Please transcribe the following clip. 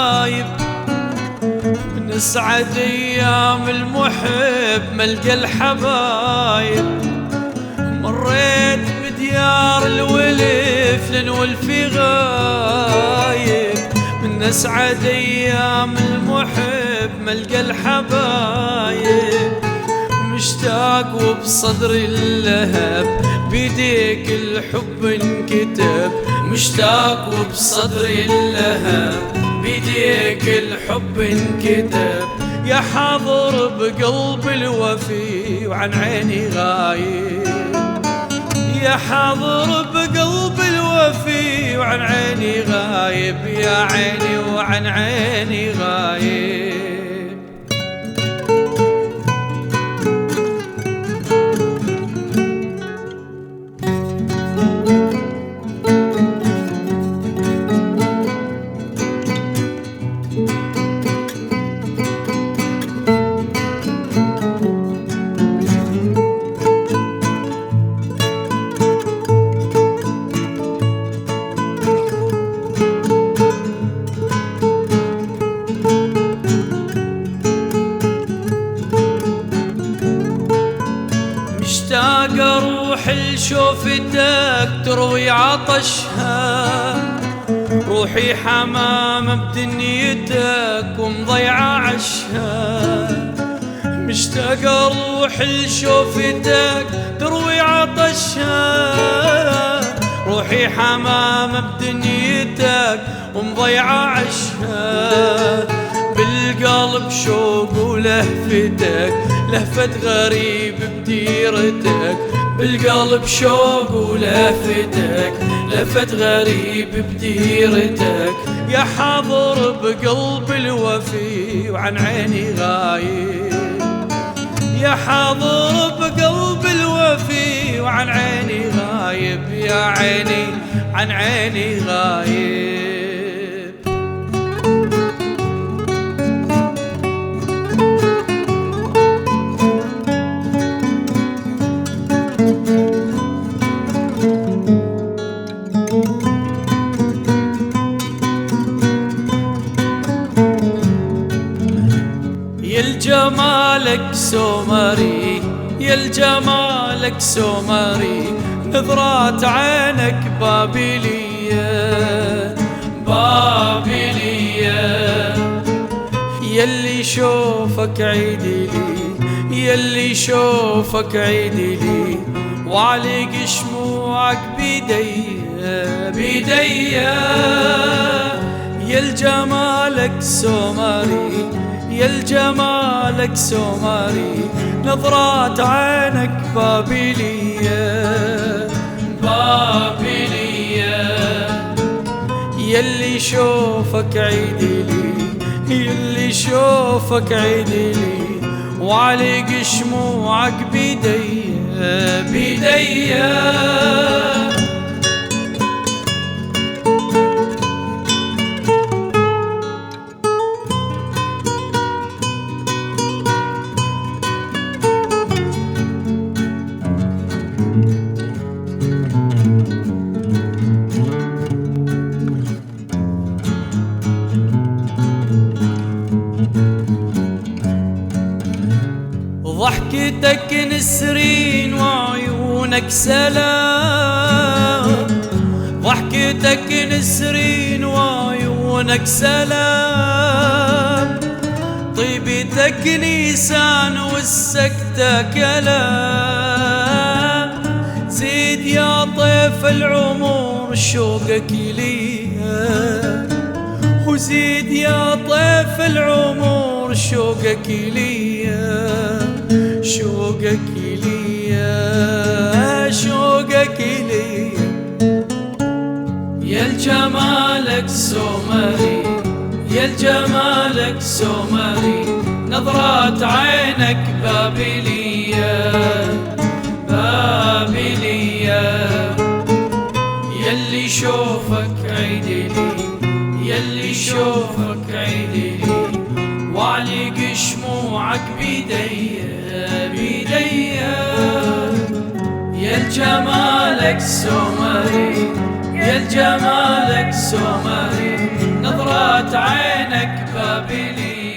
غايب من اسعد ايام المحب ملقى الحبايب. مريت بديار الولف للولف غايب من اسعد ايام المحب ملقى الحبايب. مشتاق وبصدري اللهب بيديك الحب انكتب. مشتاق وبصدري اللهب بيديك الحب انكتب. يا حاضر بقلب الوفي وعن عيني غايب. يا حاضر بقلب الوفي وعن عيني غايب. يا عيني وعن عيني غايب. مشتاق اروح لشوفتك تروي عطشها. روحي حمامة بدنيتك ومضيعة عشها. مشتاق اروح لشوفتك تروي عطشها. روحي حمامة بدنيتك ومضيعة عشها. بالقلب شوق ولهفتك لهفة غريب بديرتك. بالقلب شوق ولهفتك لهفة غريب بديرتك. يا حاضر بقلب الوفي وعن عيني غايب. يا حاضر بقلب الوفي وعن عيني غايب. يا عيني عن عيني غايب. يا الجمالك سومري يا الجمالك سومري. نظرات عينك بابلية بابلية. يلي شوفك عيدي لي يلي شوفك عيدي لي. وعليق شموعك بيديا بيديا. يا الجمالك سومري يا الجمالك سومري. نظرات عينك بابلية بابلية. يلي شوفك عيدي لي يلي شوفك عيدي لي. وعليق شموعك بيديا بيديا. ضحكتك نسرين وعيونك سلام. ضحكتك نسرين وعيونك سلام. طيبتك نيسان والسكتة كلام. زيد يا طيف العمر شوقك ليا. وزيد يا طيف العمر شوقك ليا. شوقك ليا شوقك ليا. يا الجمالك سومري يا الجمالك سومري. نظرات عينك بابلية بابلية. يلي شوفك عيدي لي يلي شوفك عيدي لي. وعليق شموعك بيديا بيديا. يا الجمالك سومري يا الجمالك سومري. نظرات عينك بابلي